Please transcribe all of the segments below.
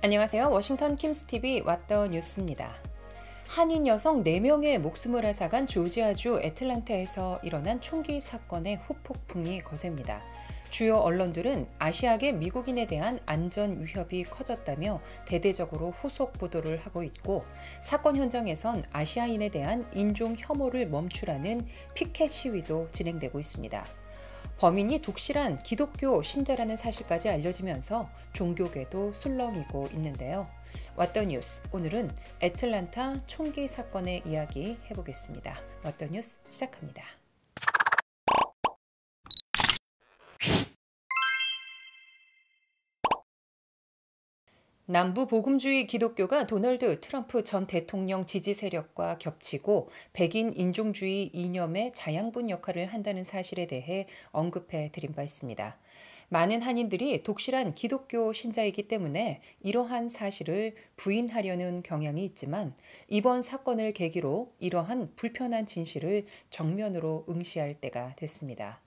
안녕하세요. 워싱턴 킴스TV 왓더 뉴스입니다. 한인 여성 4명의 목숨을 앗아간 조지아주 애틀랜타에서 일어난 총기 사건의 후폭풍이 거셉니다. 주요 언론들은 아시아계 미국인에 대한 안전 위협이 커졌다며 대대적으로 후속 보도를 하고 있고, 사건 현장에선 아시아인에 대한 인종 혐오를 멈추라는 피켓 시위도 진행되고 있습니다. 범인이 독실한 기독교 신자라는 사실까지 알려지면서 종교계도 술렁이고 있는데요. 왓더 뉴스, 오늘은 애틀랜타 총기 사건의 이야기 해보겠습니다. 왓더 뉴스 시작합니다. 남부 복음주의 기독교가 도널드 트럼프 전 대통령 지지 세력과 겹치고 백인 인종주의 이념의 자양분 역할을 한다는 사실에 대해 언급해 드린 바 있습니다. 많은 한인들이 독실한 기독교 신자이기 때문에 이러한 사실을 부인하려는 경향이 있지만, 이번 사건을 계기로 이러한 불편한 진실을 정면으로 응시할 때가 됐습니다.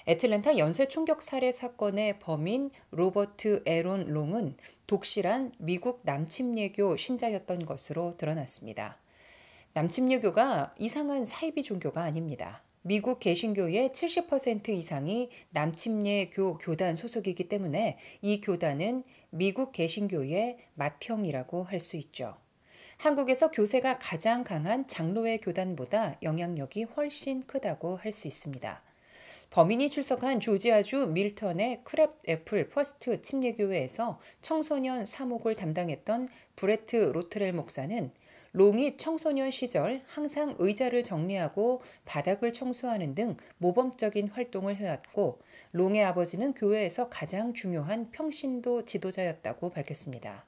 애틀랜타 연쇄 총격 살해 사건의 범인 로버트 에론 롱은 독실한 미국 남침예교 신자였던 것으로 드러났습니다. 남침예교가 이상한 사이비 종교가 아닙니다. 미국 개신교의 70% 이상이 남침예교 교단 소속이기 때문에 이 교단은 미국 개신교의 맏형이라고 할 수 있죠. 한국에서 교세가 가장 강한 장로회 교단보다 영향력이 훨씬 크다고 할 수 있습니다. 범인이 출석한 조지아주 밀턴의 크랩 애플 퍼스트 침례교회에서 청소년 사목을 담당했던 브레트 로트렐 목사는 롱이 청소년 시절 항상 의자를 정리하고 바닥을 청소하는 등 모범적인 활동을 해왔고, 롱의 아버지는 교회에서 가장 중요한 평신도 지도자였다고 밝혔습니다.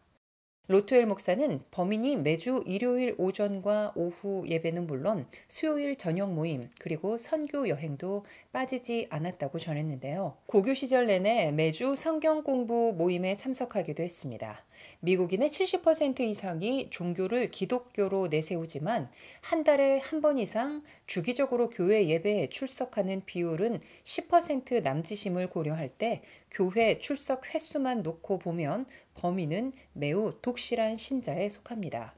로트웰 목사는 범인이 매주 일요일 오전과 오후 예배는 물론 수요일 저녁 모임 그리고 선교 여행도 빠지지 않았다고 전했는데요. 고교 시절 내내 매주 성경 공부 모임에 참석하기도 했습니다. 미국인의 70% 이상이 종교를 기독교로 내세우지만 한 달에 한 번 이상 주기적으로 교회 예배에 출석하는 비율은 10% 남짓임을 고려할 때 교회 출석 횟수만 놓고 보면 범인은 매우 독실한 신자에 속합니다.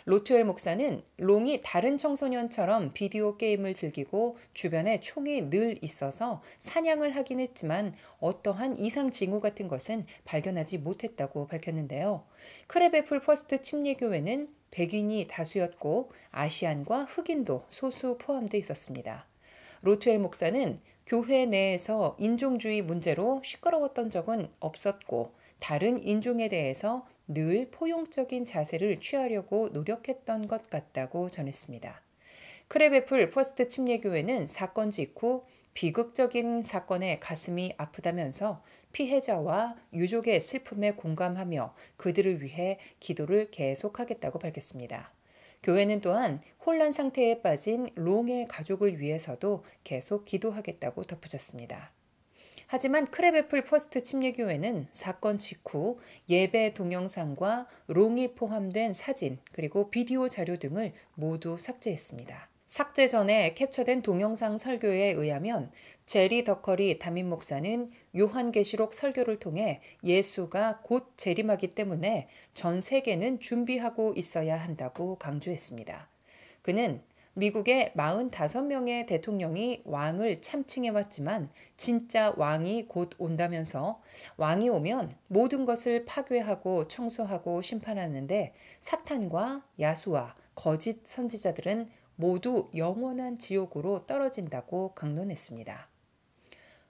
로트웰 목사는 롱이 다른 청소년처럼 비디오 게임을 즐기고 주변에 총이 늘 있어서 사냥을 하긴 했지만 어떠한 이상 징후 같은 것은 발견하지 못했다고 밝혔는데요. 크랩애플 퍼스트 침례교회는 백인이 다수였고 아시안과 흑인도 소수 포함되어 있었습니다. 로트웰 목사는 교회 내에서 인종주의 문제로 시끄러웠던 적은 없었고, 다른 인종에 대해서 늘 포용적인 자세를 취하려고 노력했던 것 같다고 전했습니다. 크랩애플 퍼스트 침례교회는 사건 직후 비극적인 사건에 가슴이 아프다면서 피해자와 유족의 슬픔에 공감하며 그들을 위해 기도를 계속하겠다고 밝혔습니다. 교회는 또한 혼란 상태에 빠진 롱의 가족을 위해서도 계속 기도하겠다고 덧붙였습니다. 하지만 크랩애플 퍼스트 침례교회는 사건 직후 예배 동영상과 롱이 포함된 사진 그리고 비디오 자료 등을 모두 삭제했습니다. 삭제 전에 캡처된 동영상 설교에 의하면 제리 더커리 담임 목사는 요한계시록 설교를 통해 예수가 곧 재림하기 때문에 전 세계는 준비하고 있어야 한다고 강조했습니다. 그는 미국의 45명의 대통령이 왕을 참칭해왔지만 진짜 왕이 곧 온다면서 왕이 오면 모든 것을 파괴하고 청소하고 심판하는데 사탄과 야수와 거짓 선지자들은 모두 영원한 지옥으로 떨어진다고 강론했습니다.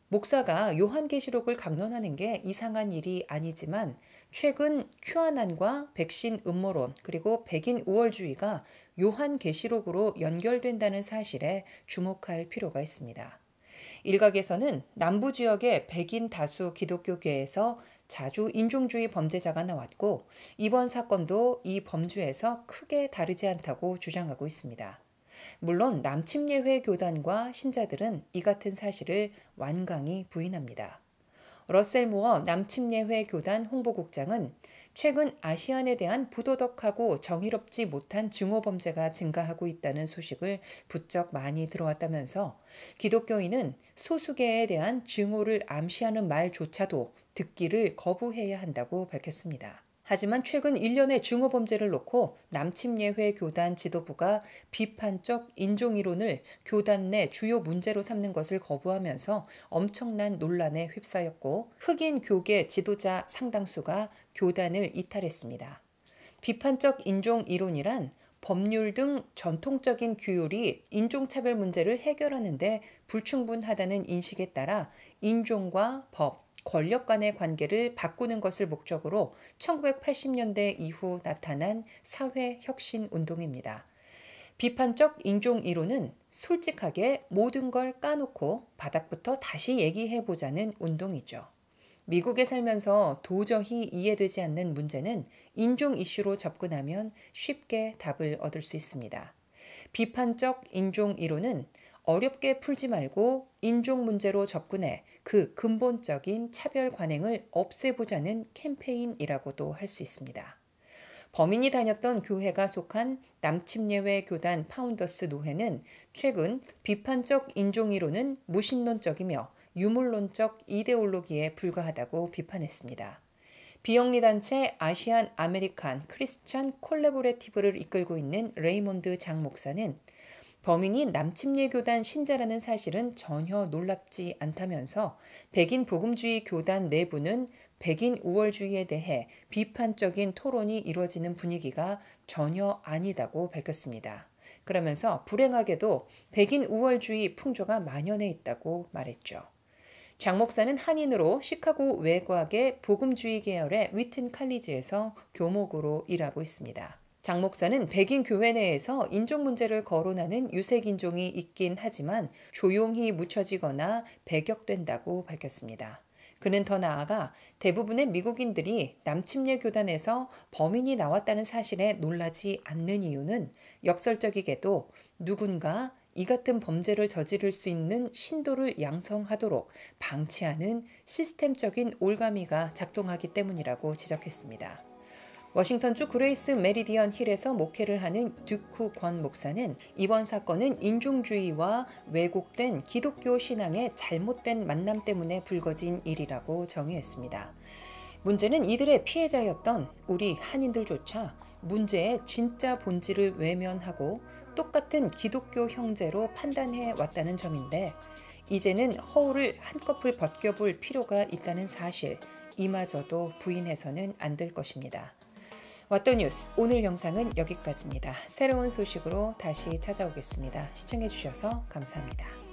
목사가 요한계시록을 강론하는 게 이상한 일이 아니지만, 최근 큐아난과 백신 음모론 그리고 백인 우월주의가 요한계시록으로 연결된다는 사실에 주목할 필요가 있습니다. 일각에서는 남부 지역의 백인 다수 기독교계에서 자주 인종주의 범죄자가 나왔고, 이번 사건도 이 범주에서 크게 다르지 않다고 주장하고 있습니다. 물론 남침예회 교단과 신자들은 이 같은 사실을 완강히 부인합니다. 러셀 무어 남침예회 교단 홍보국장은 최근 아시안에 대한 부도덕하고 정의롭지 못한 증오범죄가 증가하고 있다는 소식을 부쩍 많이 들어왔다면서, 기독교인은 소수계에 대한 증오를 암시하는 말조차도 듣기를 거부해야 한다고 밝혔습니다. 하지만 최근 일련의 증오범죄를 놓고 남침예회 교단 지도부가 비판적 인종이론을 교단 내 주요 문제로 삼는 것을 거부하면서 엄청난 논란에 휩싸였고 흑인 교계 지도자 상당수가 교단을 이탈했습니다. 비판적 인종이론이란 법률 등 전통적인 규율이 인종차별 문제를 해결하는 데 불충분하다는 인식에 따라 인종과 법, 권력 간의 관계를 바꾸는 것을 목적으로 1980년대 이후 나타난 사회혁신 운동입니다. 비판적 인종 이론은 솔직하게 모든 걸 까놓고 바닥부터 다시 얘기해보자는 운동이죠. 미국에 살면서 도저히 이해되지 않는 문제는 인종 이슈로 접근하면 쉽게 답을 얻을 수 있습니다. 비판적 인종 이론은 어렵게 풀지 말고 인종 문제로 접근해 그 근본적인 차별 관행을 없애보자는 캠페인이라고도 할 수 있습니다. 범인이 다녔던 교회가 속한 남침예회 교단 파운더스 노회는 최근 비판적 인종이론은 무신론적이며 유물론적 이데올로기에 불과하다고 비판했습니다. 비영리단체 아시안 아메리칸 크리스찬 콜래보레티브를 이끌고 있는 레이몬드 장 목사는 범인이 남침예 교단 신자라는 사실은 전혀 놀랍지 않다면서 백인 복음주의 교단 내부는 백인 우월주의에 대해 비판적인 토론이 이루어지는 분위기가 전혀 아니다고 밝혔습니다. 그러면서 불행하게도 백인 우월주의 풍조가 만연해 있다고 말했죠. 장 목사는 한인으로 시카고 외곽의 복음주의 계열의 위튼 칼리지에서 교목으로 일하고 있습니다. 장 목사는 백인 교회 내에서 인종 문제를 거론하는 유색인종이 있긴 하지만 조용히 묻혀지거나 배격된다고 밝혔습니다. 그는 더 나아가 대부분의 미국인들이 남침예 교단에서 범인이 나왔다는 사실에 놀라지 않는 이유는 역설적이게도 누군가 이 같은 범죄를 저지를 수 있는 신도를 양성하도록 방치하는 시스템적인 올가미가 작동하기 때문이라고 지적했습니다. 워싱턴주 그레이스 메리디언 힐에서 목회를 하는 듀쿠 권 목사는 이번 사건은 인종주의와 왜곡된 기독교 신앙의 잘못된 만남 때문에 불거진 일이라고 정의했습니다. 문제는 이들의 피해자였던 우리 한인들조차 문제의 진짜 본질을 외면하고 똑같은 기독교 형제로 판단해 왔다는 점인데 이제는 허울을 한꺼풀 벗겨볼 필요가 있다는 사실, 이마저도 부인해서는 안 될 것입니다. 왓더뉴스 오늘 영상은 여기까지입니다. 새로운 소식으로 다시 찾아오겠습니다. 시청해주셔서 감사합니다.